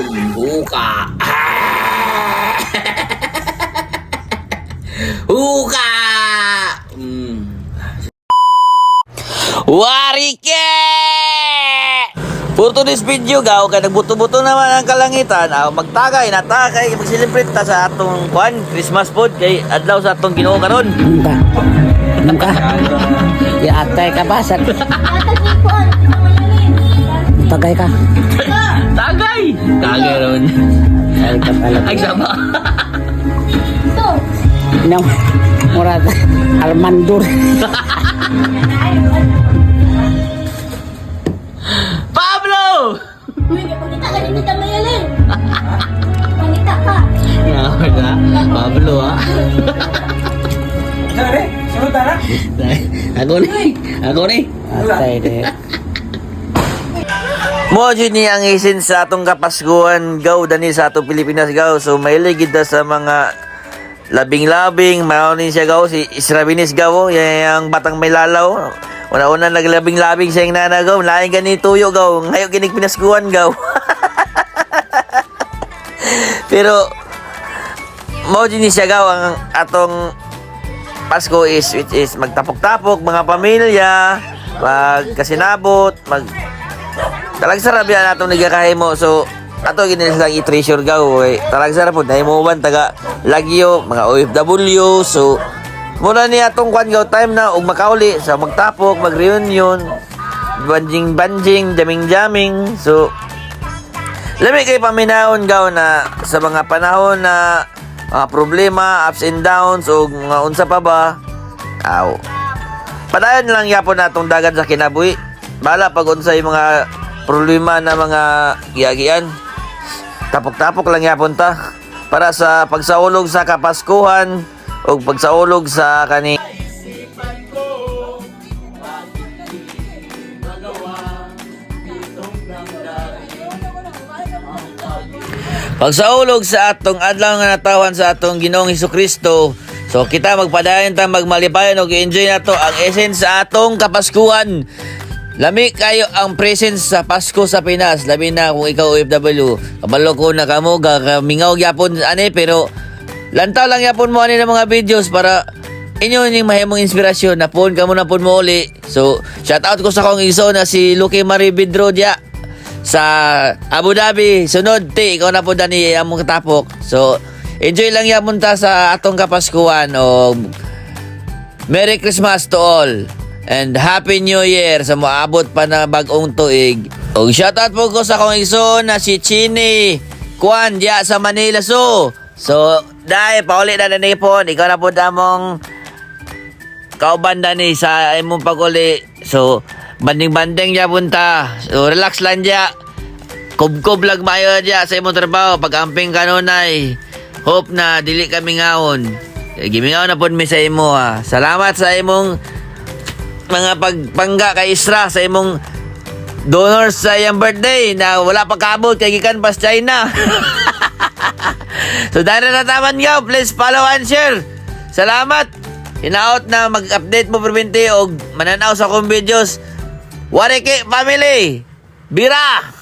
Huka. Huka. Warike! For today's video, gaw ka nagbuto-buto naman ang kalangitan. Magtagay, natakay, mag-celebrate ta sa atong Christmas food kay adlaw sa atong Ginoo karon. Muka. Ya atay ka ba sa tagay ka. Tagay! Tagay ron. Ay ka pala. Ay, sama. Nang murad Almandur. Pablo! Uy, pagkita ka din kita mayalin. Pangita ka. Ngawag ha? Pablo ha? Sorry, sunod na. Ako ni. Ako ni. Atay de. Mo ni ang isin sa atong kapaskuhan gaw dani sa atong Pilipinas gaw. So mailigid na sa mga labing-labing, maonin siya gaw si Israbinis gaw, yang batang may lalaw. Una-una naglabing-labing siya yung nanagaw, laing gani tuyo gaw, ngayon kinig pinaskuhan gaw. Pero mo ni siya gaw ang atong Pasko is which is magtapok-tapok mga pamilya, magkasinabot, talag sarap yan atong nagakahimo. So ato ginilang i-treasure gaw talag sarap po dahil mo ban taga Lagyo mga OFW. So muna ni atong kwan gaw time na ug makauli sa magtapok, mag-reunion, banjing jaming. So lami kay paminahon gaw na sa mga panahon na problema, ups and downs o mga unsa pa ba. Padayon lang yapon natong dagan sa kinabuhi. Bala pag unsay mga problema na mga giagian, tapok-tapok lang yapon ta para sa pagsaulog sa kapaskuhan o pagsaulog sa kani pagsaulog sa atong adlaw nga natawan sa atong Ginoong Hesukristo. So kita magpadayon ta magmalipayon og enjoy nato ang essence sa atong kapaskuhan. Lami kayo ang presence sa Pasko sa Pinas. Labi na kung ikaw OFW. Kabalo ko na kamo, gamingaw gyapon ani, pero lantaw lang yapon mo ani ng mga videos para inyo ning mahimong inspirasyon na pon kamo na pon mo uli. So shout out ko sa kong iso na si Lucky Marie Vidro dia sa Abu Dhabi. Sunod ti ikaw na po dani among katapok. So enjoy lang yapon ta sa atong kapaskuhan o Merry Christmas to all. And Happy New Year sa moabot pa na bag-ong tuig. Og shoutout po ko sa kong iso na si Chini Kwan diya sa Manila. So dahil pauli na nanipon, ikaw na po damong kauban dani sa imong pag-uli. So banding-banding diya punta. So relax lang diya. Kub-kub lang mayo diya sa imong trabaho. Pag-amping kanunay. Hope na dili kami ngawon. Gimingaw na po mi sa imo ha. Salamat sa imong mga pagpangga kay Isra sa imong donors sa iyang birthday na wala pa kabot kay gikan pas China. So dahil na taman nga, please follow and share. Salamat. Hinaot na mag-update mo perminti og mananaw sa akong videos. Warike family. Bira.